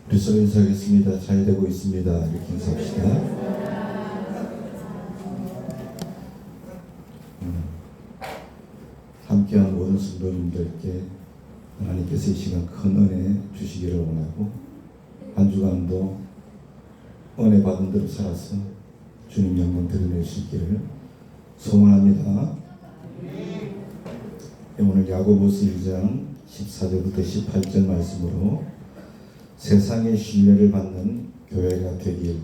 우리 서로 인사하겠습니다. 잘 되고 있습니다. 이렇게 인사합시다. 함께한 모든 성도님들께 하나님께서 이 시간 큰 은혜 주시기를 원하고, 한 주간도 은혜 받은 대로 살아서 주님 영광 드러낼 수 있기를 소원합니다. 오늘 야고보서 1장 14절부터 18절 말씀으로 세상의 신뢰를 받는 교회가 되길,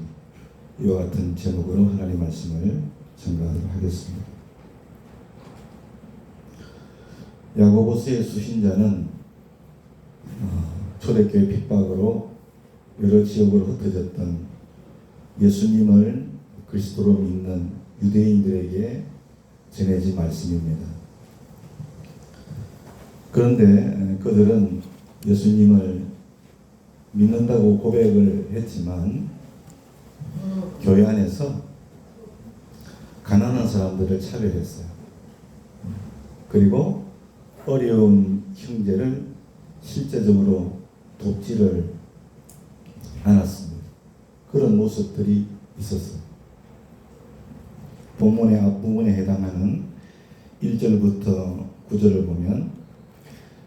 이와 같은 제목으로 하나님 말씀을 전가하도록 하겠습니다. 야고보서의 수신자는 초대교회 핍박으로 여러 지역으로 흩어졌던 예수님을 그리스도로 믿는 유대인들에게 전해진 말씀입니다. 그런데 그들은 예수님을 믿는다고 고백을 했지만 교회 안에서 가난한 사람들을 차별했어요. 그리고 어려운 형제를 실제적으로 돕지를 않았습니다. 그런 모습들이 있었어요. 본문의 앞부분에 해당하는 1절부터 9절을 보면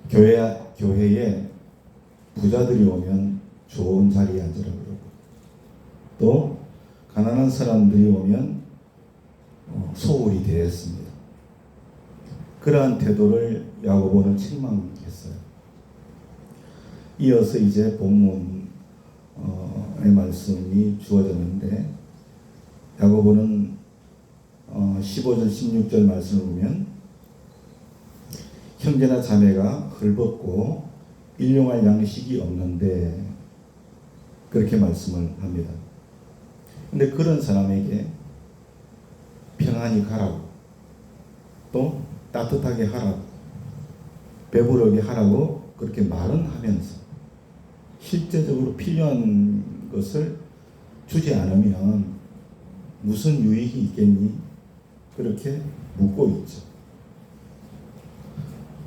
교회에 부자들이 오면 좋은 자리에 앉으라고 그러고, 또 가난한 사람들이 오면 소홀히 대했습니다. 그러한 태도를 야고보는 책망했어요. 이어서 이제 본문의 말씀이 주어졌는데, 야고보는 15절 16절 말씀을 보면 형제나 자매가 헐벗고 일용할 양식이 없는데, 그렇게 말씀을 합니다. 근데 그런 사람에게 평안히 가라고, 또 따뜻하게 하라고, 배부르게 하라고 그렇게 말은 하면서 실제적으로 필요한 것을 주지 않으면 무슨 유익이 있겠니? 그렇게 묻고 있죠.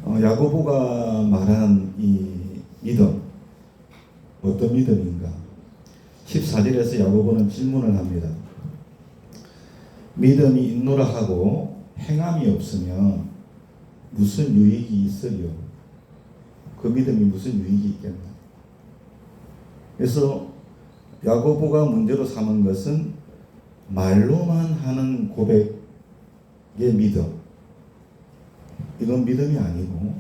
야고보가 말한 이 믿음, 어떤 믿음인가? 14절에서 야고보는 질문을 합니다. 믿음이 있노라 하고 행함이 없으면 무슨 유익이 있으리요? 그 믿음이 무슨 유익이 있겠나? 그래서 야고보가 문제로 삼은 것은 말로만 하는 고백의 믿음, 이건 믿음이 아니고,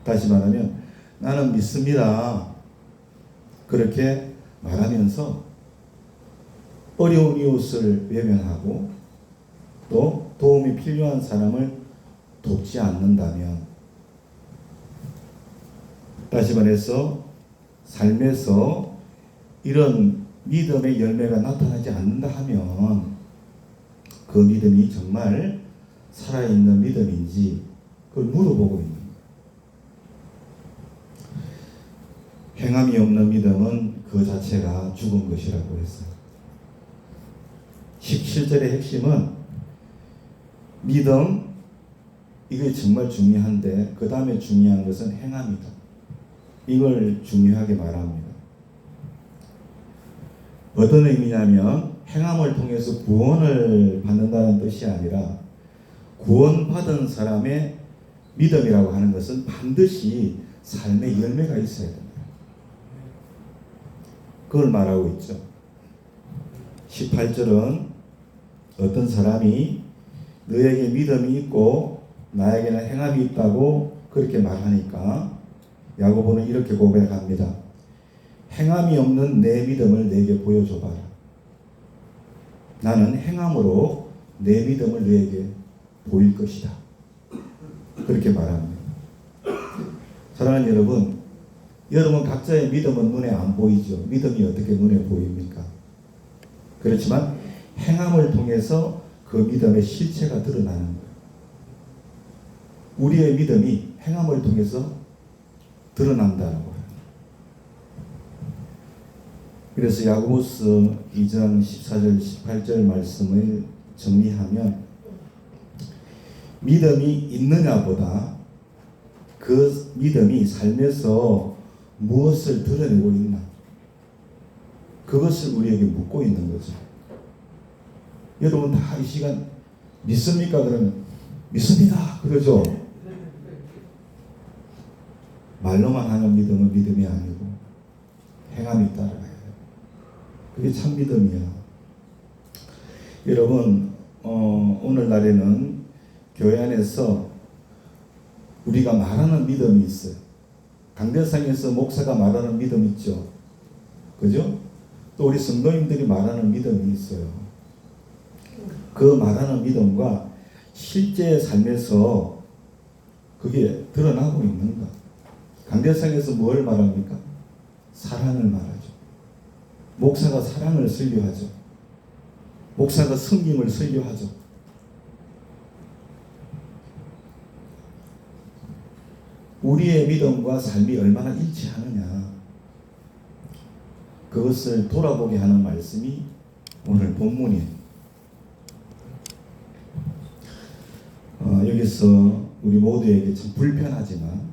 다시 말하면 나는 믿습니다, 그렇게 말하면서 어려운 이웃을 외면하고 또 도움이 필요한 사람을 돕지 않는다면, 다시 말해서 삶에서 이런 믿음의 열매가 나타나지 않는다 하면 그 믿음이 정말 살아있는 믿음인지 그걸 물어보고 있는 거예요. 행함이 없는 믿음은 그 자체가 죽은 것이라고 했어요. 17절의 핵심은 믿음, 이게 정말 중요한데 그 다음에 중요한 것은 행함이다, 이걸 중요하게 말합니다. 어떤 의미냐면 행함을 통해서 구원을 받는다는 뜻이 아니라, 구원받은 사람의 믿음이라고 하는 것은 반드시 삶의 열매가 있어야 됩니다. 그걸 말하고 있죠. 18절은 어떤 사람이 너에게 믿음이 있고 나에게는 행함이 있다고 그렇게 말하니까 야고보는 이렇게 고백합니다. 행함이 없는 내 믿음을 내게 보여줘봐라. 나는 행함으로 내 믿음을 너에게 보일 것이다, 그렇게 말합니다. 사랑하는 여러분, 여러분 각자의 믿음은 눈에 안 보이죠. 믿음이 어떻게 눈에 보입니까? 그렇지만 행함을 통해서 그 믿음의 실체가 드러나는 거예요. 우리의 믿음이 행함을 통해서 드러난다라고 해요. 그래서 야고보서 2장 14절 18절 말씀을 정리하면, 믿음이 있느냐보다 그 믿음이 삶에서 무엇을 드러내고 있나, 그것을 우리에게 묻고 있는 거죠. 여러분 다 이 시간 믿습니까? 그러면 믿습니다. 그러죠. 말로만 하는 믿음은 믿음이 아니고 행함이 따라야 해요. 그게 참 믿음이야. 여러분 오늘날에는 교회 안에서 우리가 말하는 믿음이 있어요. 강대상에서 목사가 말하는 믿음 있죠. 그죠? 또 우리 성도님들이 말하는 믿음이 있어요. 그 말하는 믿음과 실제 삶에서 그게 드러나고 있는가? 강대상에서 뭘 말합니까? 사랑을 말하죠. 목사가 사랑을 설교하죠. 목사가 섬김을 설교하죠. 우리의 믿음과 삶이 얼마나 일치하느냐, 그것을 돌아보게 하는 말씀이 오늘 본문이에요. 여기서 우리 모두에게 참 불편하지만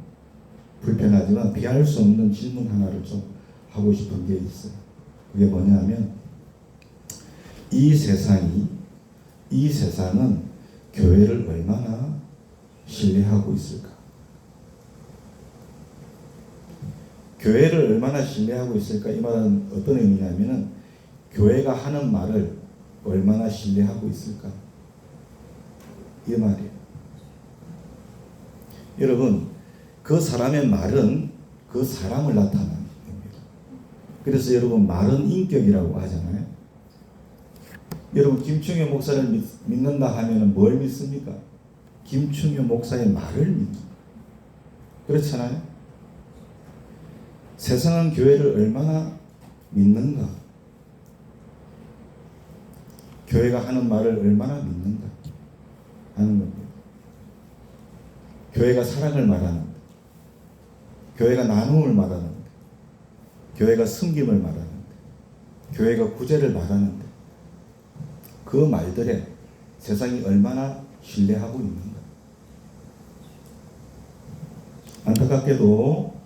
피할 수 없는 질문 하나를 좀 하고 싶은 게 있어요. 그게 뭐냐면 이 세상은 교회를 얼마나 신뢰하고 있을까? 교회를 얼마나 신뢰하고 있을까? 이 말은 어떤 의미냐면은 교회가 하는 말을 얼마나 신뢰하고 있을까? 이 말이에요. 여러분, 그 사람의 말은 그 사람을 나타내는 겁니다. 그래서 여러분 말은 인격이라고 하잖아요. 여러분 김충효 목사를 믿는다 하면은 뭘 믿습니까? 김충효 목사의 말을 믿습니다. 그렇잖아요. 세상은 교회를 얼마나 믿는가? 교회가 하는 말을 얼마나 믿는가 하는 겁니다. 교회가 사랑을 말하는데, 교회가 나눔을 말하는데, 교회가 섬김을 말하는데, 교회가 구제를 말하는데, 그 말들에 세상이 얼마나 신뢰하고 있는가? 안타깝게도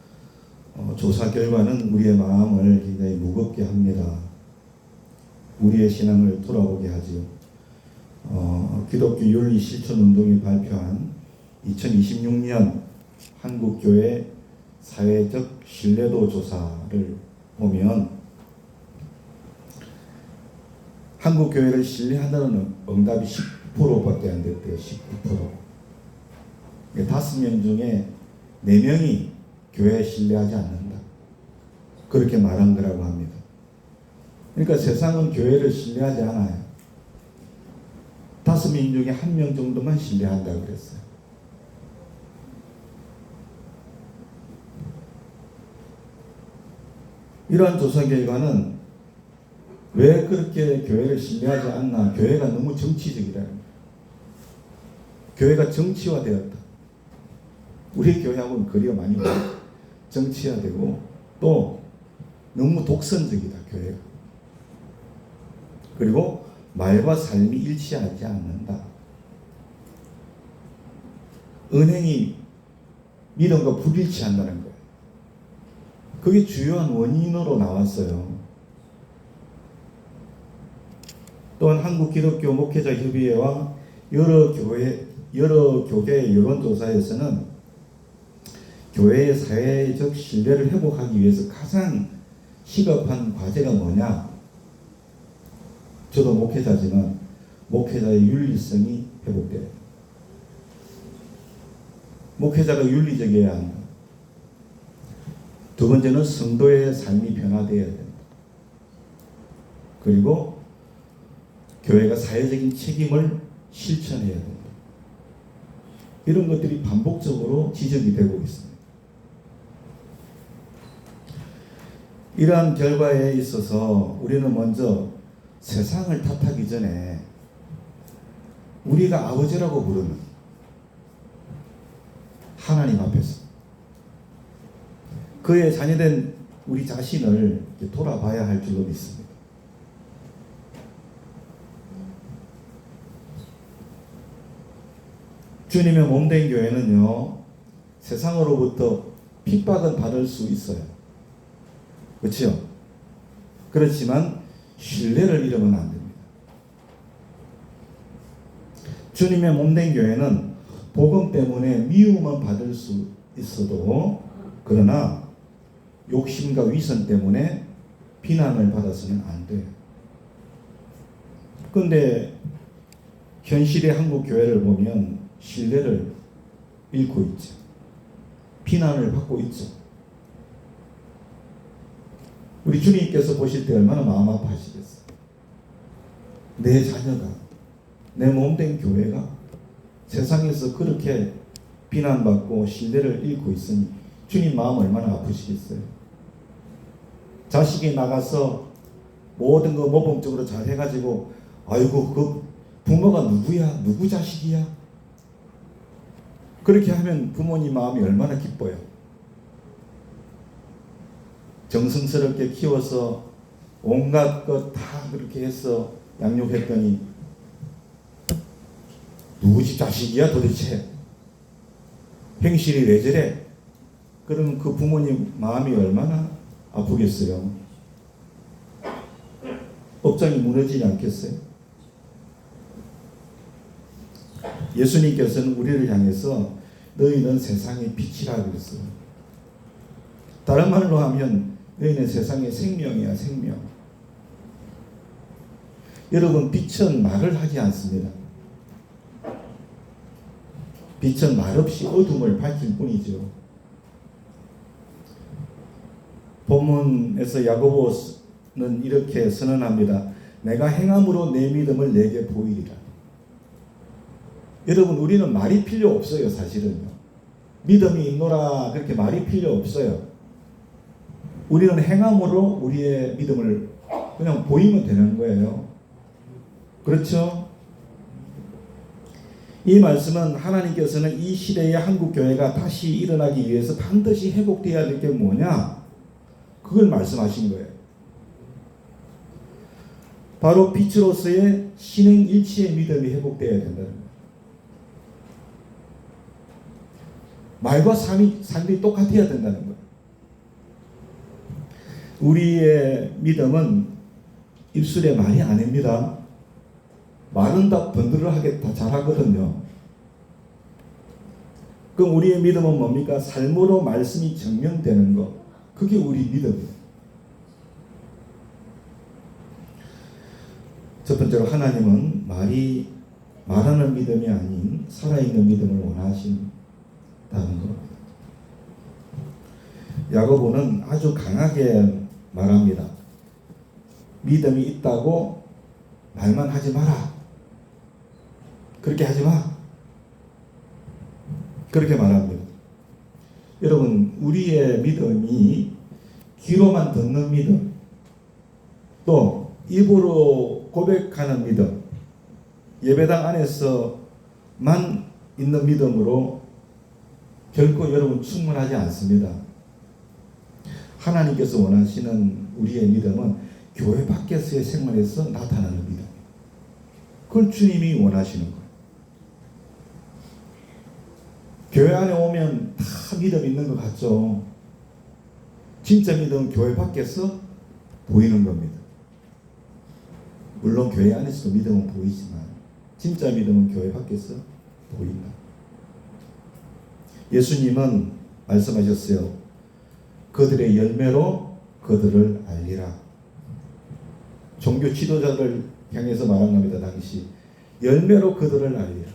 조사 결과는 우리의 마음을 굉장히 무겁게 합니다. 우리의 신앙을 돌아보게 하지요. 기독교 윤리 실천 운동이 발표한 2026년 한국교회 사회적 신뢰도 조사를 보면 한국교회를 신뢰한다는 응답이 10%밖에 안 됐대요. 19%. 5명 중에 4명이 교회에 신뢰하지 않는다. 그렇게 말한 거라고 합니다. 그러니까 세상은 교회를 신뢰하지 않아요. 5명 중에 1명 정도만 신뢰한다고 그랬어요. 이러한 조사 결과는 왜 그렇게 교회를 신뢰하지 않나? 교회가 너무 정치적이라는 거예요. 교회가 정치화되었다. 우리 교회하고는 거리가 많이 멀어요. 정치화되고 또 너무 독선적이다, 교회가. 그리고 말과 삶이 일치하지 않는다. 은행이 믿음과 불일치한다는 거예요. 그게 주요한 원인으로 나왔어요. 또한 한국기독교 목회자협의회와 여러 교계 여론조사에서는 교회의 사회적 신뢰를 회복하기 위해서 가장 시급한 과제가 뭐냐? 저도 목회자지만 목회자의 윤리성이 회복돼요. 목회자가 윤리적이어야 한다. 두 번째는 성도의 삶이 변화되어야 된다. 그리고 교회가 사회적인 책임을 실천해야 된다. 이런 것들이 반복적으로 지적이 되고 있습니다. 이러한 결과에 있어서 우리는 먼저 세상을 탓하기 전에 우리가 아버지라고 부르는 하나님 앞에서 그의 자녀된 우리 자신을 돌아봐야 할 줄로 믿습니다. 주님의 몸된 교회는요, 세상으로부터 핍박은 받을 수 있어요. 그렇죠? 그렇지만 신뢰를 잃으면 안 됩니다. 주님의 몸된 교회는 복음 때문에 미움은 받을 수 있어도 그러나 욕심과 위선 때문에 비난을 받아서는 안 돼요. 그런데 현실의 한국 교회를 보면 신뢰를 잃고 있죠. 비난을 받고 있죠. 우리 주님께서 보실 때 얼마나 마음 아파하시겠어요. 내 자녀가, 내 몸된 교회가 세상에서 그렇게 비난받고 신뢰를 잃고 있으니 주님 마음 얼마나 아프시겠어요. 자식이 나가서 모든 거 모범적으로 잘 해가지고 아이고 그 부모가 누구야? 누구 자식이야? 그렇게 하면 부모님 마음이 얼마나 기뻐요. 정성스럽게 키워서 온갖 것 다 그렇게 해서 양육했더니 누구 집 자식이야 도대체? 행실이 왜 저래? 그러면 그 부모님 마음이 얼마나 아프겠어요. 업장이 무너지지 않겠어요? 예수님께서는 우리를 향해서 너희는 세상의 빛이라 그랬어요. 다른 말로 하면 너희는 세상의 생명이야, 생명. 여러분, 빛은 말을 하지 않습니다. 빛은 말없이 어둠을 밝힐 뿐이죠. 본문에서 야고보는 이렇게 선언합니다. 내가 행함으로 내 믿음을 내게 보이리라. 여러분, 우리는 말이 필요 없어요, 사실은요. 믿음이 있노라 그렇게 말이 필요 없어요. 우리는 행함으로 우리의 믿음을 그냥 보이면 되는 거예요. 그렇죠? 이 말씀은 하나님께서는 이 시대의 한국 교회가 다시 일어나기 위해서 반드시 회복되어야 될 게 뭐냐? 그걸 말씀하신 거예요. 바로 빛으로서의 신행일치의 믿음이 회복되어야 된다는 거예요. 말과 삶이 똑같아야 된다는 거예요. 우리의 믿음은 입술의 말이 아닙니다. 말은 다 번들하게 다 잘하거든요. 그럼 우리의 믿음은 뭡니까? 삶으로 말씀이 증명되는 것. 그게 우리 믿음이에요. 첫 번째로 하나님은 말하는 믿음이 아닌 살아있는 믿음을 원하신다는 것. 야고보는 아주 강하게 말합니다. 믿음이 있다고 말만 하지 마라. 그렇게 하지 마. 그렇게 말합니다. 여러분, 우리의 믿음이 귀로만 듣는 믿음, 또 입으로 고백하는 믿음, 예배당 안에서만 있는 믿음으로 결코 여러분 충분하지 않습니다. 하나님께서 원하시는 우리의 믿음은 교회 밖에서의 생활에서 나타나는 믿음. 그걸 주님이 원하시는 거예요. 교회 안에 오면 다 믿음 있는 것 같죠. 진짜 믿음은 교회 밖에서 보이는 겁니다. 물론 교회 안에서도 믿음은 보이지만 진짜 믿음은 교회 밖에서 보인다. 예수님은 말씀하셨어요. 그들의 열매로 그들을 알리라. 종교 지도자들 향해서 말한 겁니다. 당시 열매로 그들을 알리라.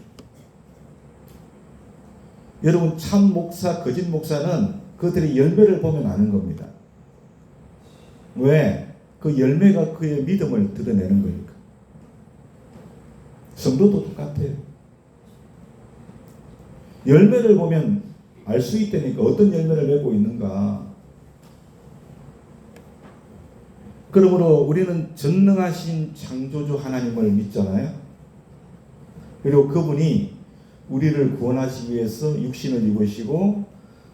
여러분, 참 목사, 거짓 목사는 그들의 열매를 보면 아는 겁니다. 왜? 그 열매가 그의 믿음을 드러내는 거니까. 성도도 똑같아요. 열매를 보면 알 수 있다니까. 어떤 열매를 내고 있는가. 그러므로 우리는 전능하신 창조주 하나님을 믿잖아요. 그리고 그분이 우리를 구원하시기 위해서 육신을 입으시고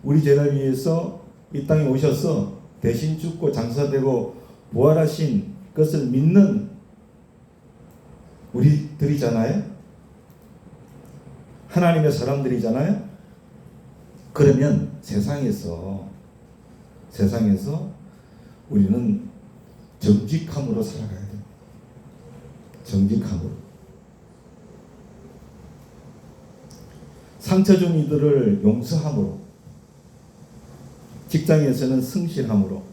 우리 죄를 위해서 이 땅에 오셔서 대신 죽고 장사되고 부활하신 것을 믿는 우리들이잖아요. 하나님의 사람들이잖아요. 그러면 세상에서 우리는 정직함으로 살아가야 돼요. 정직함으로. 상처 준 이들을 용서함으로, 직장에서는 성실함으로,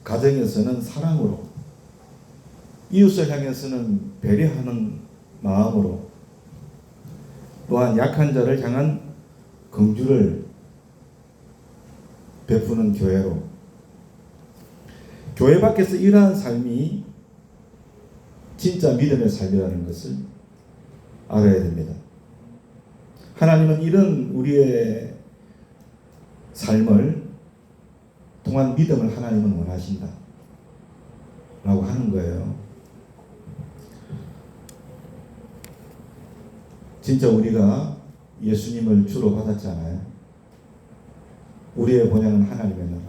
가정에서는 사랑으로, 이웃을 향해서는 배려하는 마음으로, 또한 약한 자를 향한 긍휼을 베푸는 교회로, 교회 밖에서 이러한 삶이 진짜 믿음의 삶이라는 것을 알아야 됩니다. 하나님은 이런 우리의 삶을 통한 믿음을 하나님은 원하신다 라고 하는 거예요. 진짜 우리가 예수님을 주로 받았잖아요. 우리의 본향은 하나님의 나라.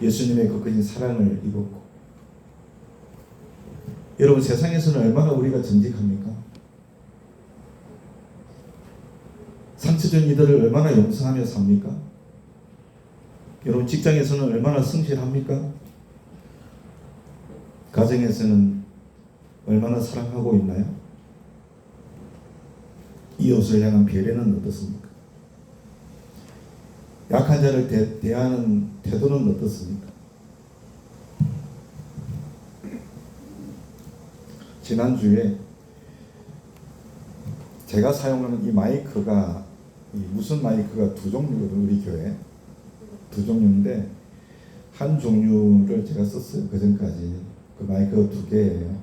예수님의 그 크신 사랑을 입었고, 여러분 세상에서는 얼마나 우리가 정직합니까? 상처 준 이들을 얼마나 용서하며 삽니까? 여러분 직장에서는 얼마나 성실합니까? 가정에서는 얼마나 사랑하고 있나요? 이웃을 향한 배려는 어떻습니까? 약한 자를 대하는 태도는 어떻습니까? 지난주에 제가 사용하는 이 마이크가 무슨 마이크가 두 종류거든요. 우리 교회 두 종류인데 한 종류를 제가 썼어요. 그 전까지 그 마이크가 두 개예요.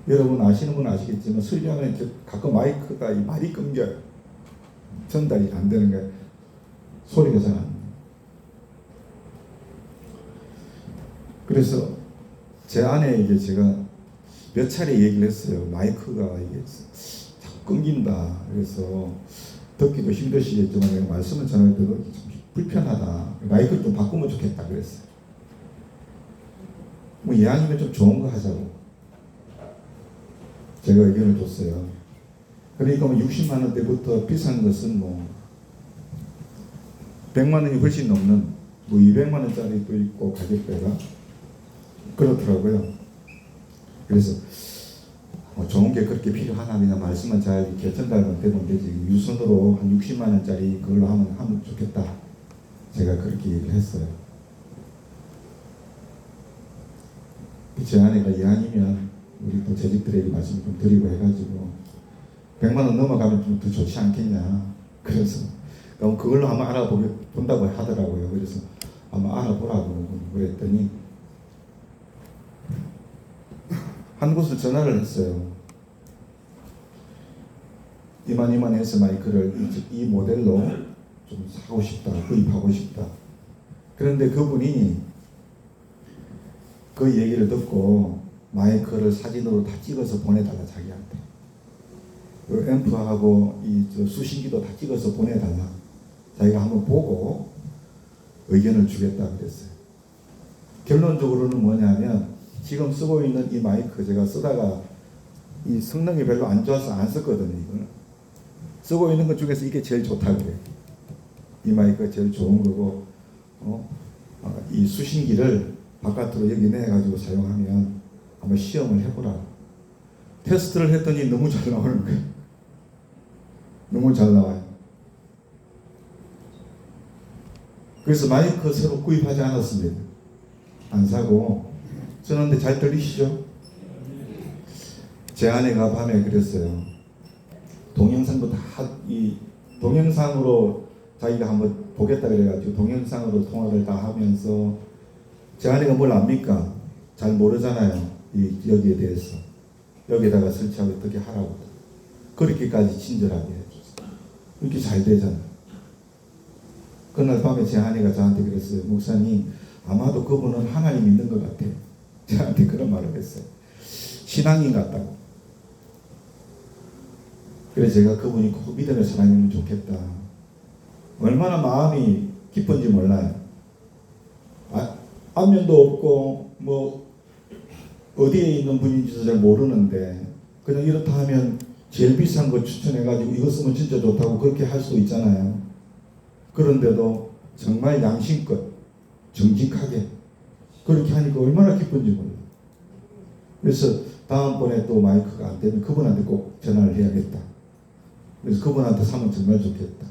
여러분 아시는 분은 아시겠지만 설교하면 가끔 마이크가 이 말이 끊겨요. 전달이 안 되는 거예요. 소리가 잘 안 나요. 그래서 제 아내에게 제가 몇 차례 얘기를 했어요. 마이크가 이게 자꾸 끊긴다. 그래서 듣기도 힘드시겠지만 내가 말씀을 전할 때도 좀 불편하다. 마이크를 좀 바꾸면 좋겠다 그랬어요. 뭐 이왕이면 좀 좋은 거 하자고 제가 의견을 줬어요. 그러니까 뭐 60만 원대부터 비싼 것은 뭐 100만 원이 훨씬 넘는 뭐 200만 원짜리도 있고 가격대가 그렇더라고요. 그래서 뭐 좋은 게 그렇게 필요하나 그냥 말씀만 잘 이렇게 전달만 되면 되지 유선으로 한 60만 원짜리 그걸로 하면 좋겠다. 제가 그렇게 얘기를 했어요. 제 아내가 이왕이면 우리 또 재직들에게 말씀 좀 드리고 해가지고 100만 원 넘어가면 좀 더 좋지 않겠냐. 그래서 그럼 그걸로 한번 알아본다고 하더라고요. 그래서 한번 알아보라고 그랬더니 한 곳을 전화를 했어요. 이만해서 마이크를 이 모델로 좀 사고 싶다, 구입하고 싶다. 그런데 그분이 그 얘기를 듣고 마이크를 사진으로 다 찍어서 보내달라 자기한테. 그 앰프하고 이 수신기도 다 찍어서 보내달라. 자기가 한번 보고 의견을 주겠다 그랬어요. 결론적으로는 뭐냐면 지금 쓰고 있는 이 마이크 제가 쓰다가 이 성능이 별로 안 좋아서 안 썼거든요. 이거는 쓰고 있는 것 중에서 이게 제일 좋다 그래요. 이 마이크가 제일 좋은 거고 이 수신기를 바깥으로 여기 내가지고 사용하면 한번 시험을 해보라. 테스트를 했더니 너무 잘 나오는 거예요. 너무 잘 나와요. 그래서 마이크 새로 구입하지 않았습니다. 안 사고. 저는 근데 잘 들리시죠? 제 아내가 밤에 그랬어요. 동영상도 다 이 동영상으로 자기가 한번 보겠다 그래가지고 동영상으로 통화를 다 하면서 제 아내가 뭘 압니까? 잘 모르잖아요. 여기에 대해서. 여기다가 설치하고 어떻게 하라고. 그렇게까지 친절하게 해줬어요. 이렇게 잘 되잖아요. 그날 밤에 제 아내가 저한테 그랬어요. 목사님, 아마도 그분은 하나님 믿는 것 같아요. 저한테 그런 말을 했어요. 신앙인 같다고. 그래서 제가 그분이 꼭 믿음의 사람이면 좋겠다. 얼마나 마음이 기쁜지 몰라요. 안면도 없고 뭐 어디에 있는 분인지도 잘 모르는데 그냥 이렇다 하면 제일 비싼 거 추천해가지고 이거 쓰면 진짜 좋다고 그렇게 할 수도 있잖아요. 그런데도 정말 양심껏 정직하게 그렇게 하니까 얼마나 기쁜지 몰라. 그래서 다음번에 또 마이크가 안 되면 그분한테 꼭 전화를 해야겠다. 그래서 그분한테 사면 정말 좋겠다.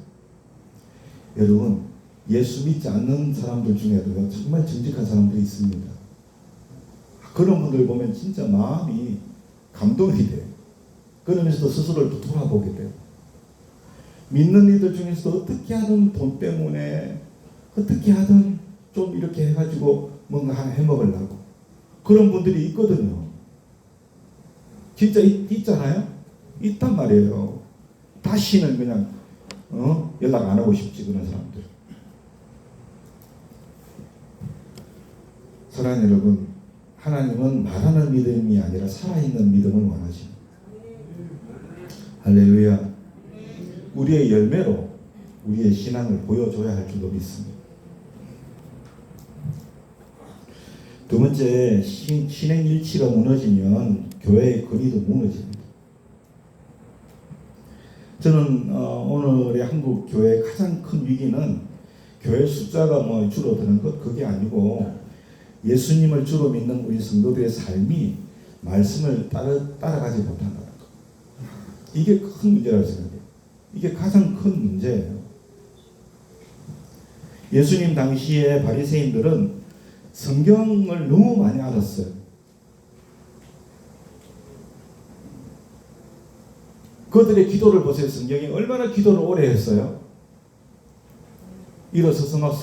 여러분, 예수 믿지 않는 사람들 중에도 정말 정직한 사람들이 있습니다. 그런 분들 보면 진짜 마음이 감동이 돼요. 그러면서도 스스로를 또 돌아보게 돼요. 믿는 이들 중에서도 어떻게 하든 돈 때문에 어떻게 하든 좀 이렇게 해가지고 뭔가 하나 해먹으려고 그런 분들이 있거든요. 진짜 있잖아요. 있단 말이에요. 다시는 그냥 연락 안 하고 싶지, 그런 사람들. 사랑하는 여러분, 하나님은 말하는 믿음이 아니라 살아있는 믿음을 원하십니다. 할렐루야. 우리의 열매로 우리의 신앙을 보여줘야 할 줄로 믿습니다. 두 번째, 신행일치가 무너지면 교회의 근위도 무너집니다. 저는 오늘의 한국 교회의 가장 큰 위기는 교회 숫자가 줄어드는 것, 그게 아니고 예수님을 주로 믿는 우리 성도들의 삶이 말씀을 따라가지 못한다는 것. 이게 큰 문제라고 생각해요. 이게 가장 큰 문제예요. 예수님 당시에 바리새인들은 성경을 너무 많이 알았어요. 그들의 기도를 보세요. 성경이 얼마나 기도를 오래 했어요? 일어서서 막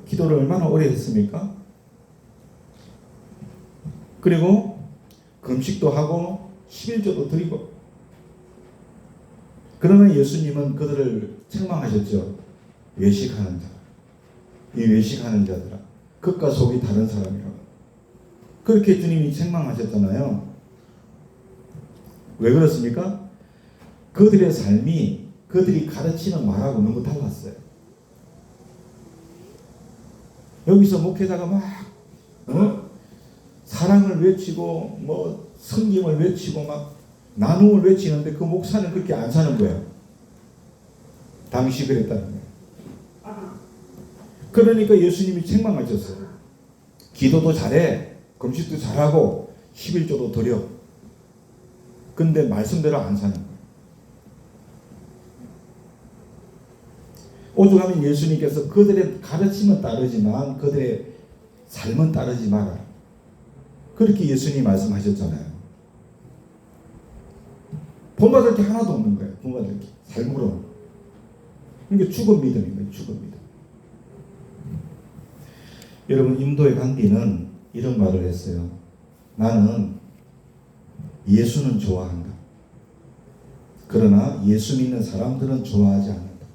기도를 얼마나 오래 했습니까? 그리고 금식도 하고 11조도 드리고. 그러나 예수님은 그들을 책망하셨죠. 외식하는 자. 이 외식하는 자들아. 겉과 속이 다른 사람이라고. 그렇게 주님이 책망하셨잖아요. 왜 그렇습니까? 그들의 삶이 그들이 가르치는 말하고 너무 달랐어요. 여기서 목회자가 막 사랑을 외치고 성김을 외치고 막 나눔을 외치는데 그 목사는 그렇게 안 사는 거예요. 당시 그랬다는 거예요. 그러니까 예수님이 책망하셨어요. 기도도 잘해, 금식도 잘하고 11조도 드려. 근데 말씀대로 안 사는 거예요. 오죽하면 예수님께서 그들의 가르침은 따르지만 그들의 삶은 따르지 마라. 그렇게 예수님이 말씀하셨잖아요. 본받을 게 하나도 없는 거예요. 본받을 게. 삶으로. 이게 죽은 믿음인 거예요. 죽은 믿음. 여러분, 인도의 간디는 이런 말을 했어요. 나는 예수는 좋아한다. 그러나 예수 믿는 사람들은 좋아하지 않는다.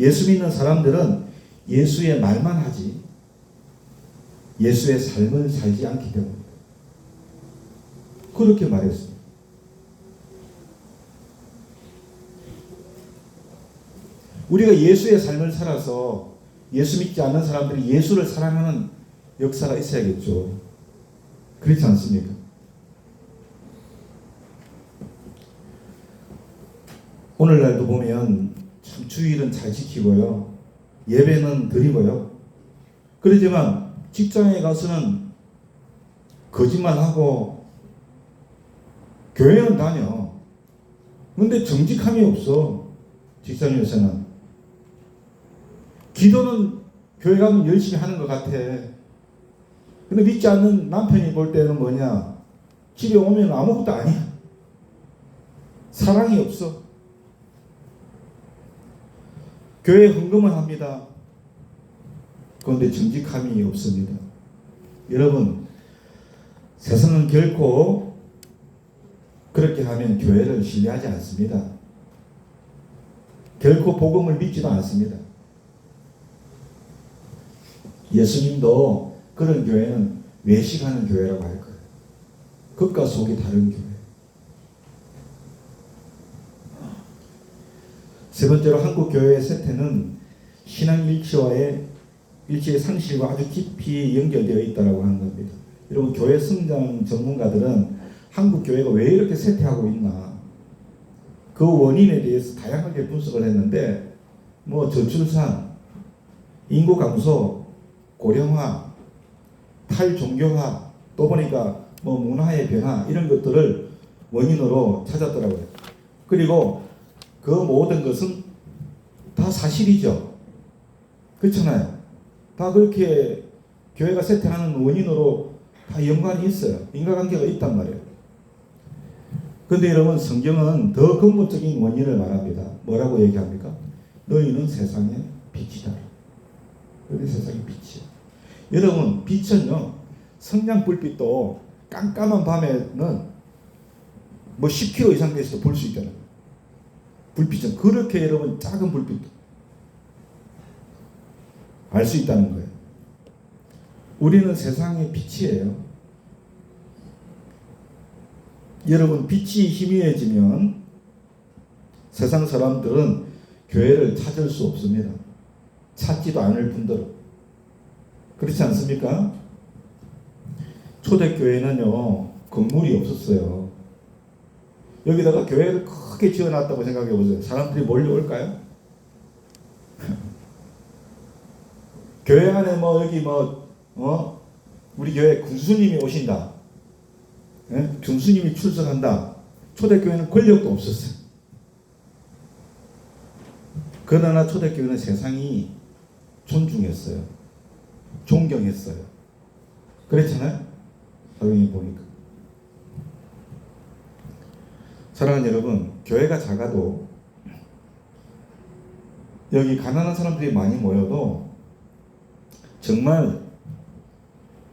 예수 믿는 사람들은 예수의 말만 하지 예수의 삶을 살지 않기 때문입니다. 그렇게 말했습니다. 우리가 예수의 삶을 살아서 예수 믿지 않는 사람들이 예수를 사랑하는 역사가 있어야겠죠. 그렇지 않습니까? 오늘날도 보면 참 주일은 잘 지키고요. 예배는 드리고요. 그렇지만 직장에 가서는 거짓말하고 교회는 다녀. 근데 정직함이 없어. 직장에서는. 기도는 교회 가면 열심히 하는 것 같아. 근데 믿지 않는 남편이 볼 때는 뭐냐? 집에 오면 아무것도 아니야. 사랑이 없어. 교회에 헌금을 합니다. 그런데 정직함이 없습니다. 여러분, 세상은 결코 그렇게 하면 교회를 신뢰하지 않습니다. 결코 복음을 믿지도 않습니다. 예수님도 그런 교회는 외식하는 교회라고 할 거예요. 겉과 속이 다른 교회. 세 번째로 한국 교회의 쇠퇴는 신앙 일치의 상실과 아주 깊이 연결되어 있다고 하는 겁니다. 여러분, 교회 성장 전문가들은 한국 교회가 왜 이렇게 쇠퇴하고 있나, 그 원인에 대해서 다양하게 분석을 했는데 저출산, 인구 감소, 고령화, 탈종교화 또 보니까 뭐 문화의 변화 이런 것들을 원인으로 찾았더라고요. 그리고 그 모든 것은 다 사실이죠. 그렇잖아요. 다 그렇게 교회가 쇠퇴하는 원인으로 다 연관이 있어요. 인과관계가 있단 말이에요. 그런데 여러분 성경은 더 근본적인 원인을 말합니다. 뭐라고 얘기합니까? 너희는 세상의 빛이다. 너희 세상의 빛이야. 여러분 빛은요 성냥 불빛도 깜깜한 밤에는 뭐 10km 이상 돼서도 볼 수 있잖아요. 불빛은 그렇게 여러분 작은 불빛도 알 수 있다는 거예요. 우리는 세상의 빛이에요. 여러분 빛이 희미해지면 세상 사람들은 교회를 찾을 수 없습니다. 찾지도 않을 뿐더러. 그렇지 않습니까? 초대교회는요 건물이 없었어요. 여기다가 교회를 크게 지어놨다고 생각해 보세요. 사람들이 몰려올까요? 교회 안에 뭐 여기 우리 교회 군수님이 오신다. 군수님이 출석한다. 초대교회는 권력도 없었어요. 그러나 초대교회는 세상이 존중했어요. 존경했어요. 그렇잖아요? 사경이 보니까. 사랑하는 여러분, 교회가 작아도 여기 가난한 사람들이 많이 모여도 정말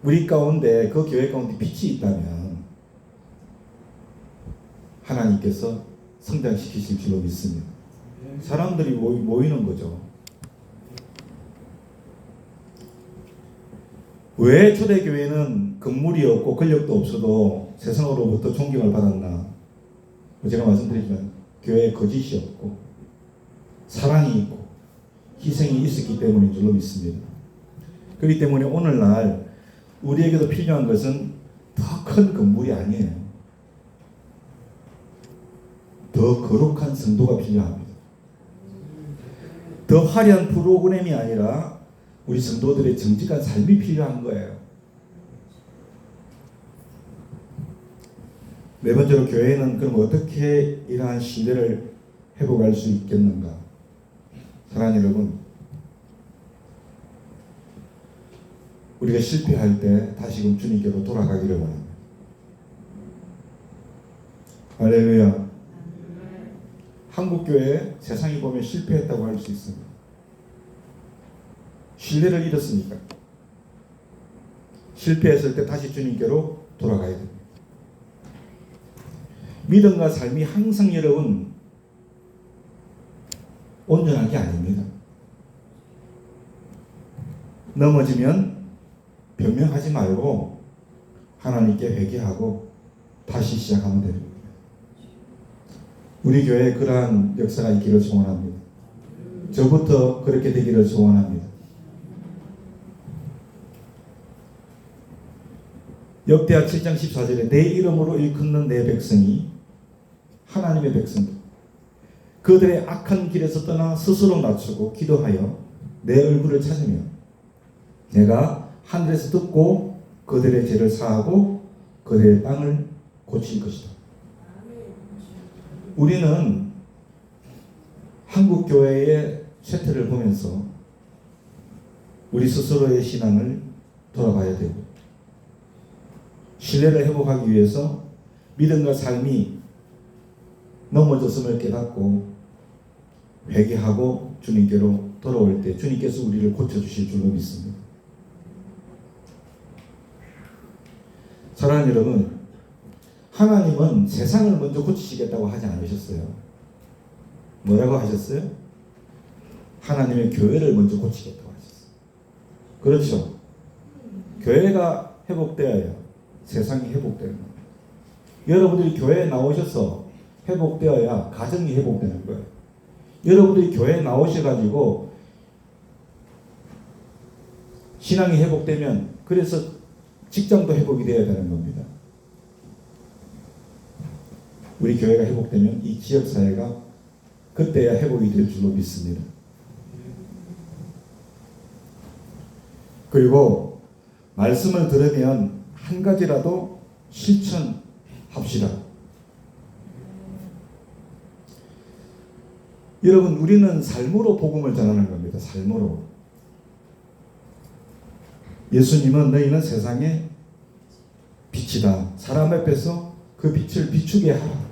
우리 가운데 그 교회 가운데 빛이 있다면 하나님께서 성장시키실 줄로 믿습니다. 사람들이 모이는 거죠. 왜 초대교회는 건물이 없고 권력도 없어도 세상으로부터 존경을 받았나? 제가 말씀드리지만 교회에 거짓이 없고 사랑이 있고 희생이 있었기 때문인 줄로 믿습니다. 그렇기 때문에 오늘날 우리에게도 필요한 것은 더 큰 건물이 아니에요. 더 거룩한 성도가 필요합니다. 더 화려한 프로그램이 아니라 우리 성도들의 정직한 삶이 필요한 거예요. 네 번째로 교회는 그럼 어떻게 이러한 신뢰를 회복할 수 있겠는가? 사랑하는 여러분, 우리가 실패할 때 다시금 주님께로 돌아가기를 원합니다. 할렐루야. 한국교회 세상이 보면 실패했다고 할 수 있습니다. 신뢰를 잃었으니까. 실패했을 때 다시 주님께로 돌아가야 됩니다. 믿음과 삶이 항상 여러분 온전한 게 아닙니다. 넘어지면 변명하지 말고 하나님께 회개하고 다시 시작하면 됩니다. 우리 교회에 그러한 역사가 있기를 소원합니다. 저부터 그렇게 되기를 소원합니다. 역대하 7장 14절에 내 이름으로 일컫는 내 백성이 하나님의 백성들 그들의 악한 길에서 떠나 스스로 낮추고 기도하여 내 얼굴을 찾으며 내가 하늘에서 듣고 그들의 죄를 사하고 그들의 땅을 고칠 것이다. 우리는 한국교회의 쇠퇴를 보면서 우리 스스로의 신앙을 돌아봐야 되고 신뢰를 회복하기 위해서 믿음과 삶이 넘어졌음을 깨닫고 회개하고 주님께로 돌아올 때 주님께서 우리를 고쳐주실 줄로 믿습니다. 사랑하는 여러분, 하나님은 세상을 먼저 고치시겠다고 하지 않으셨어요. 뭐라고 하셨어요? 하나님의 교회를 먼저 고치겠다고 하셨어요. 그렇죠? 교회가 회복되어야 세상이 회복되는 거예요. 여러분들이 교회에 나오셔서 회복되어야 가정이 회복되는 거예요. 여러분들이 교회에 나오셔가지고 신앙이 회복되면 그래서 직장도 회복이 되어야 되는 겁니다. 우리 교회가 회복되면 이 지역사회가 그때야 회복이 될 줄로 믿습니다. 그리고 말씀을 들으면 한 가지라도 실천합시다. 여러분, 우리는 삶으로 복음을 전하는 겁니다. 삶으로. 예수님은 너희는 세상의 빛이다. 사람 앞에서 그 빛을 비추게 하라.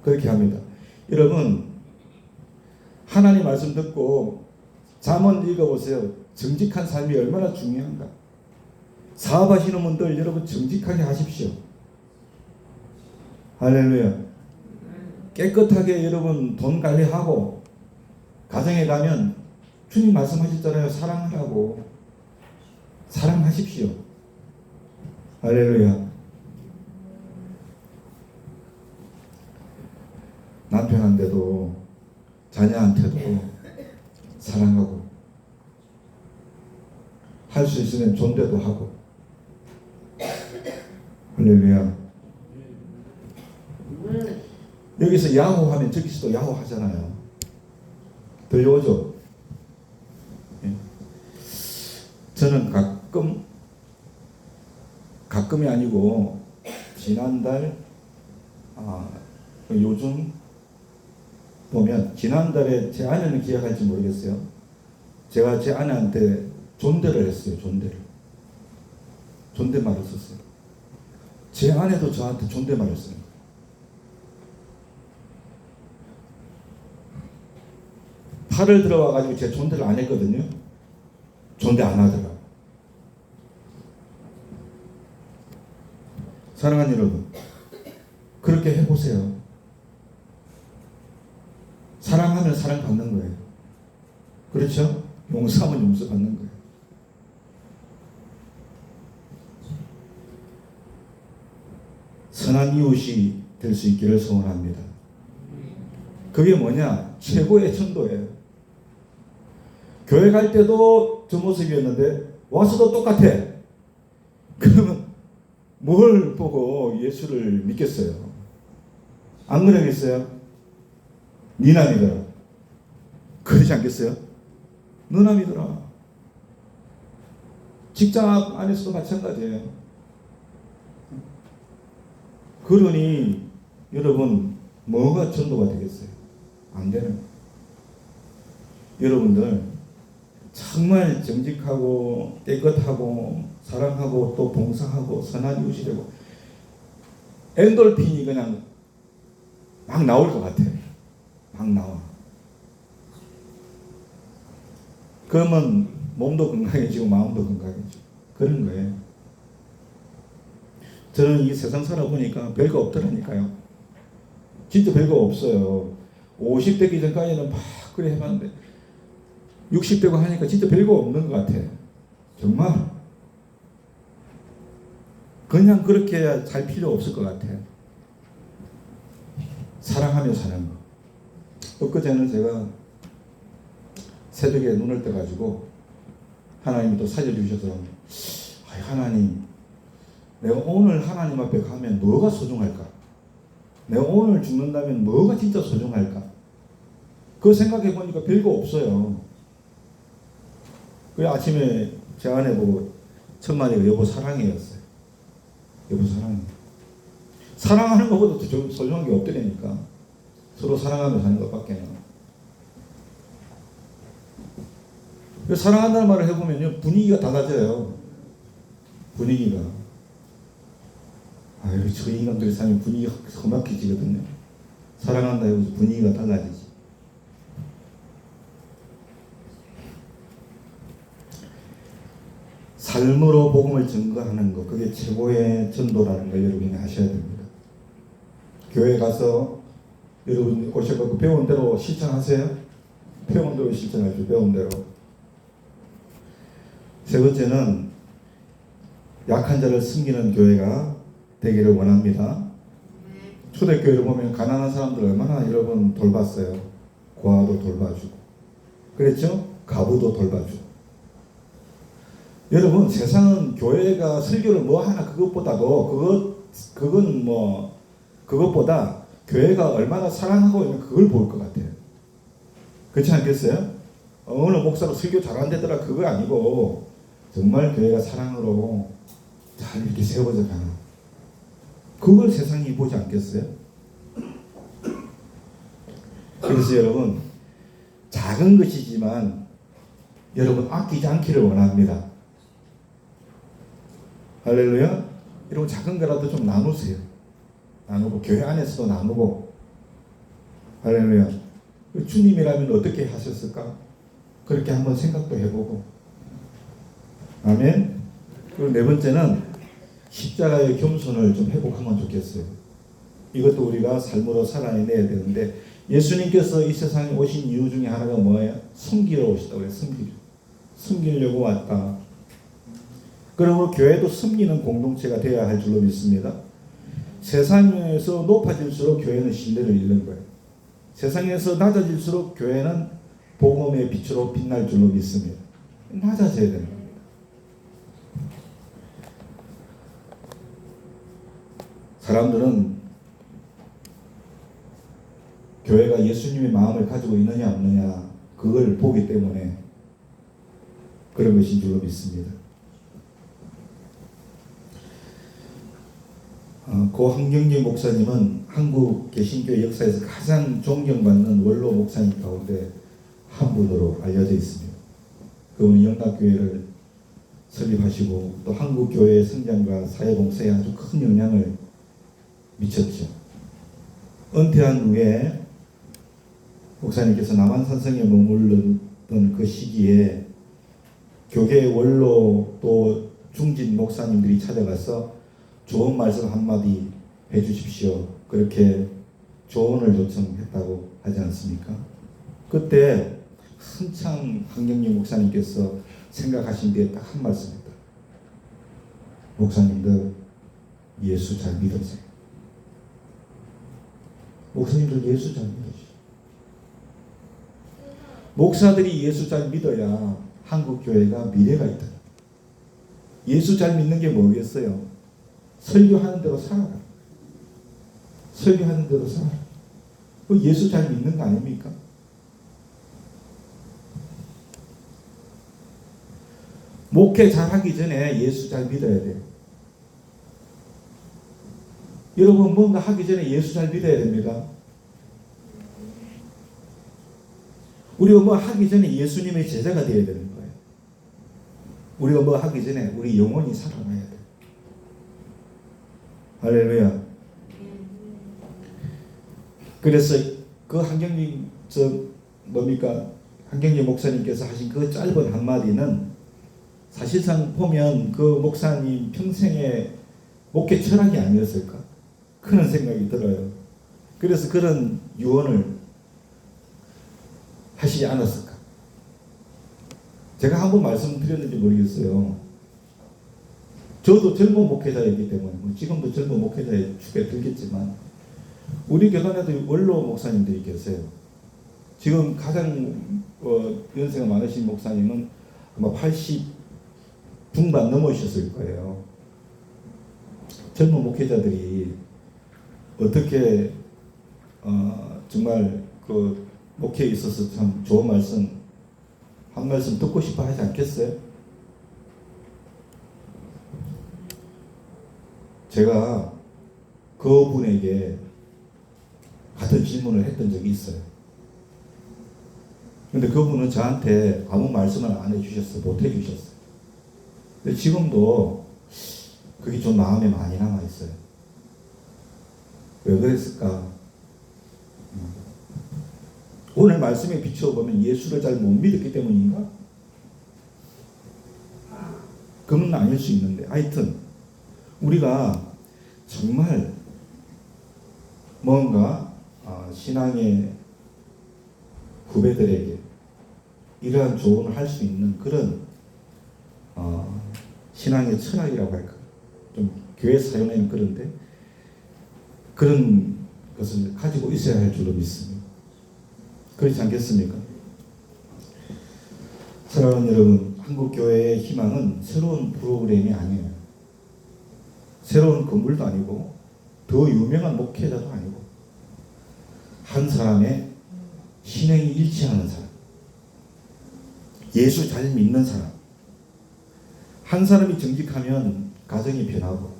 그렇게 합니다. 여러분, 하나님 말씀 듣고 잠언 읽어보세요. 정직한 삶이 얼마나 중요한가. 사업하시는 분들 여러분 정직하게 하십시오. 할렐루야. 깨끗하게 여러분 돈 관리하고, 가정에 가면 주님 말씀하셨잖아요. 사랑하라고. 사랑하십시오. 할렐루야. 남편한테도 자녀한테도 사랑하고, 할 수 있으면 존대도 하고. 할렐루야. 여기서 야호 하면 저기서도 야호 하잖아요. 들려오죠? 예. 저는 가끔이 아니고 지난달 요즘 보면, 지난달에 제 아내는 기억할지 모르겠어요. 제가 제 아내한테 존대를 했어요. 존댓말을 썼어요. 제 아내도 저한테 존댓말을 써요. 팔을 들어와가지고 제 존대를 안 했거든요. 존대 안 하더라. 사랑하는 여러분, 그렇게 해보세요. 사랑하면 사랑받는 거예요. 그렇죠? 용서하면 용서받는 거예요. 선한 이웃이 될 수 있기를 소원합니다. 그게 뭐냐? 최고의 천도예요. 교회 갈 때도 저 모습이었는데 와서도 똑같아. 그러면 뭘 보고 예수를 믿겠어요? 안 그러겠어요? 니나 믿어라. 그러지 않겠어요? 너나 믿어라. 직장 안에서도 마찬가지예요. 그러니 여러분, 뭐가 전도가 되겠어요? 안 되는 거예요. 여러분들 정말 정직하고 깨끗하고 사랑하고 또 봉사하고 선한 이웃이 되고, 엔돌핀이 그냥 막 나올 것 같아요. 막 나와. 그러면 몸도 건강해지고 마음도 건강해지고 그런 거예요. 저는 이 세상 살아보니까 별거 없더라니까요. 진짜 별거 없어요. 50대기 전까지는 막 그래 해봤는데 60대고 하니까 진짜 별거 없는 것 같아. 정말 그냥 그렇게 살 필요 없을 것 같아. 사랑하며 사는 거. 엊그제는 제가 새벽에 눈을 떠가지고 하나님이 또 살려주셔서, 하나님, 내가 오늘 하나님 앞에 가면 뭐가 소중할까? 내가 오늘 죽는다면 뭐가 진짜 소중할까? 그거 생각해 보니까 별거 없어요. 그 아침에 제 아내 보고 첫 마디가 여보 사랑해였어요. 여보 사랑해. 사랑하는 것보다 더 소중한 게 없더라니까. 서로 사랑하며 사는 것밖에는. 사랑한다는 말을 해보면요, 분위기가 달라져요. 분위기가. 아유, 저 인간들이 살면 분위기가 험악해지거든요. 사랑한다 해서 분위기가 달라지지. 삶으로 복음을 증거하는 것, 그게 최고의 전도라는 걸 여러분이 아셔야 됩니다. 교회 가서 여러분 오셔서 배운 대로 실천하세요. 배운 대로 실천하죠. 배운 대로. 세 번째는 약한 자를 섬기는 교회가 되기를 원합니다. 초대교회를 보면 가난한 사람들 얼마나 여러분 돌봤어요. 고아도 돌봐주고, 그랬죠? 가부도 돌봐주고. 여러분, 세상은 교회가 설교를 뭐 하나 그것보다도 그것보다 교회가 얼마나 사랑하고 있는 그걸 볼 것 같아요. 그렇지 않겠어요? 어느 목사가 설교 잘한다더라 그거 아니고, 정말 교회가 사랑으로 잘 이렇게 세워져 가나? 그걸 세상이 보지 않겠어요? 그래서 여러분, 작은 것이지만 여러분 아끼지 않기를 원합니다. 할렐루야. 여러분 작은 거라도 좀 나누세요. 나누고 교회 안에서도 나누고. 할렐루야. 주님이라면 어떻게 하셨을까? 그렇게 한번 생각도 해보고. 아멘. 그리고 네 번째는 십자가의 겸손을 좀 회복하면 좋겠어요. 이것도 우리가 삶으로 살아내야 되는데, 예수님께서 이 세상에 오신 이유 중에 하나가 뭐예요? 섬기러 오시다고 해요. 섬기려고 왔다. 그러므로 교회도 섬기는 공동체가 되어야 할 줄로 믿습니다. 세상에서 높아질수록 교회는 신뢰를 잃는 거예요. 세상에서 낮아질수록 교회는 복음의 빛으로 빛날 줄로 믿습니다. 낮아져야 되는 겁니다. 사람들은 교회가 예수님의 마음을 가지고 있느냐 없느냐 그걸 보기 때문에 그런 것인 줄로 믿습니다. 고 한경재 목사님은 한국 개신교회 역사에서 가장 존경받는 원로 목사님 가운데 한 분으로 알려져 있습니다. 그분은 영락교회를 설립하시고 또 한국교회의 성장과 사회봉사에 아주 큰 영향을 미쳤죠. 은퇴한 후에 목사님께서 남한산성에 머물렀던 그 시기에 교계 원로 또 중진 목사님들이 찾아가서 좋은 말씀 한마디 해주십시오. 그렇게 조언을 요청했다고 하지 않습니까? 그때 한참 한경림 목사님께서 생각하신 뒤에 딱 한 말씀 했다. 목사님들 예수 잘 믿으세요. 목사님들 예수 잘 믿으세요. 목사들이 예수 잘 믿어야 한국교회가 미래가 있다. 예수 잘 믿는 게 뭐겠어요? 설교하는 대로 살아라. 설교하는 대로 살아라. 그 예수 잘 믿는 거 아닙니까? 목회 잘 하기 전에 예수 잘 믿어야 돼요. 여러분 뭔가 하기 전에 예수 잘 믿어야 됩니다. 우리가 뭐 하기 전에 예수님의 제자가 되어야 되는 거예요. 우리가 뭐 하기 전에 우리 영혼이 살아나야 돼요. 할렐루야. 그래서 그 한경림 한경림 목사님께서 하신 그 짧은 한마디는 사실상 보면 그 목사님 평생의 목회 철학이 아니었을까? 그런 생각이 들어요. 그래서 그런 유언을 하시지 않았을까? 제가 한번 말씀드렸는지 모르겠어요. 저도 젊은 목회자이기 때문에 지금도 젊은 목회자의 축에 들겠지만 우리 교단에도 원로 목사님들이 계세요. 지금 가장 연세가 많으신 목사님은 아마 80 중반 넘으셨을 거예요. 젊은 목회자들이 어떻게 정말 그 목회에 있어서 참 좋은 말씀 한 말씀 듣고 싶어 하지 않겠어요? 제가 그분에게 같은 질문을 했던 적이 있어요. 근데 그분은 저한테 아무 말씀을 안 해주셨어요. 못 해주셨어요. 근데 지금도 그게 좀 마음에 많이 남아있어요. 왜 그랬을까? 오늘 말씀에 비추어보면 예수를 잘 못 믿었기 때문인가? 그건 아닐 수 있는데 하여튼 우리가 정말 뭔가 신앙의 후배들에게 이러한 조언을 할 수 있는 그런 신앙의 철학이라고 할까? 좀 교회 사용에는 그런데 그런 것을 가지고 있어야 할 줄로 믿습니다. 그렇지 않겠습니까? 사랑하는 여러분, 한국교회의 희망은 새로운 프로그램이 아니에요. 새로운 건물도 아니고 더 유명한 목회자도 아니고 한 사람의 신앙이 일치하는 사람, 예수 잘 믿는 사람, 한 사람이 정직하면 가정이 변하고,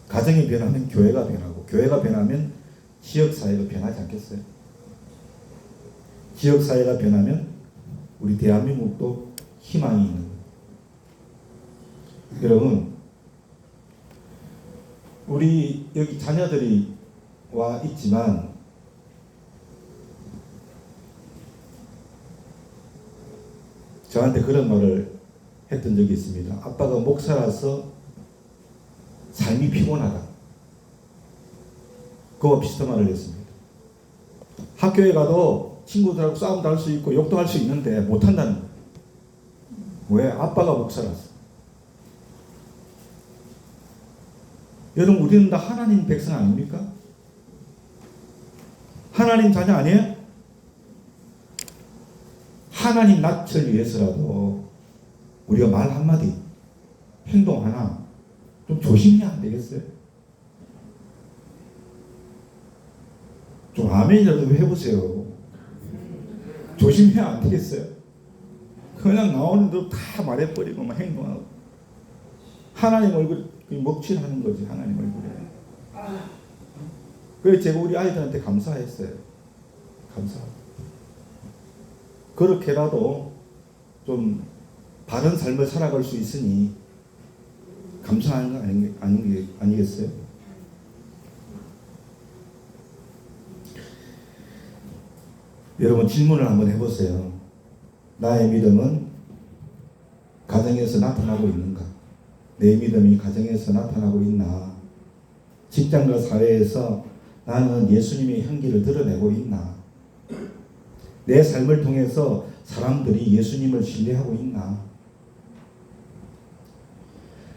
가정이 변하면 교회가 변하고, 교회가 변하면 지역사회가 변하지 않겠어요? 지역사회가 변하면 우리 대한민국도 희망이 있는 거예요. 여러분, 우리 여기 자녀들이 와 있지만 저한테 그런 말을 했던 적이 있습니다. 아빠가 목사라서 삶이 피곤하다. 그와 비슷한 말을 했습니다. 학교에 가도 친구들하고 싸움도 할 수 있고 욕도 할 수 있는데 못한다는 거예요. 왜? 아빠가 목사라서. 여러분, 우리는 다 하나님 백성 아닙니까? 하나님 자녀 아니에요? 하나님 낯을 위해서라도 우리가 말 한마디, 행동 하나 좀 조심해야 안 되겠어요? 좀 아멘이라도 해보세요. 조심해야 안 되겠어요? 그냥 나오는 대로 다 말해버리고 막 행동하고 하나님 얼굴 먹칠하는 거지. 하나님 얼굴에. 그래서 제가 우리 아이들한테 감사했어요. 감사하고. 그렇게라도 좀 바른 삶을 살아갈 수 있으니 감사하는 거 아니겠어요? 여러분, 질문을 한번 해보세요. 나의 믿음은 가정에서 나타나고 있는가? 내 믿음이 가정에서 나타나고 있나? 직장과 사회에서 나는 예수님의 향기를 드러내고 있나? 내 삶을 통해서 사람들이 예수님을 신뢰하고 있나?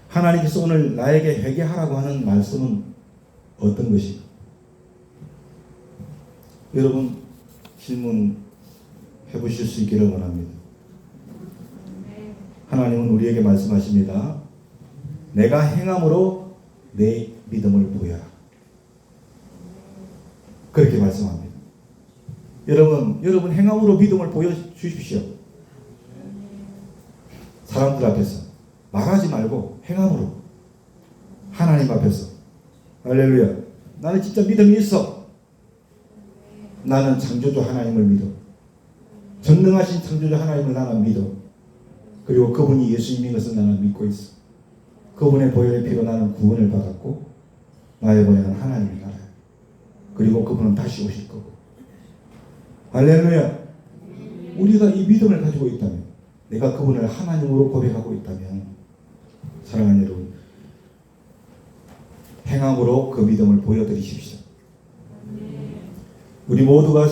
하나님께서 오늘 나에게 회개하라고 하는 말씀은 어떤 것인가? 여러분, 질문 해보실 수 있기를 원합니다. 하나님은 우리에게 말씀하십니다. 내가 행함으로 내 믿음을 보여라. 그렇게 말씀합니다. 여러분 행함으로 믿음을 보여주십시오. 사람들 앞에서 말하지 말고 행함으로 하나님 앞에서. 할렐루야. 나는 진짜 믿음이 있어. 나는 창조주 하나님을 믿어. 전능하신 창조주 하나님을 나는 믿어. 그리고 그분이 예수님인 것을 나는 믿고 있어. 그분의 보혈의 피로 나는 구원을 받았고 나의 보혈은 하나님이 알아요. 그리고 그분은 다시 오실 거고. 할렐루야. 우리가 이 믿음을 가지고 있다면, 내가 그분을 하나님으로 고백하고 있다면, 사랑하는 여러분, 행함으로 그 믿음을 보여드리십시오. 우리 모두가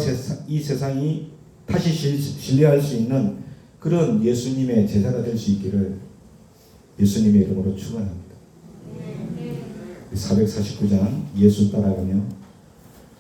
이 세상이 다시 신뢰할 수 있는 그런 예수님의 제자가 될 수 있기를 예수님의 이름으로 축원합니다. 449장 예수 따라가며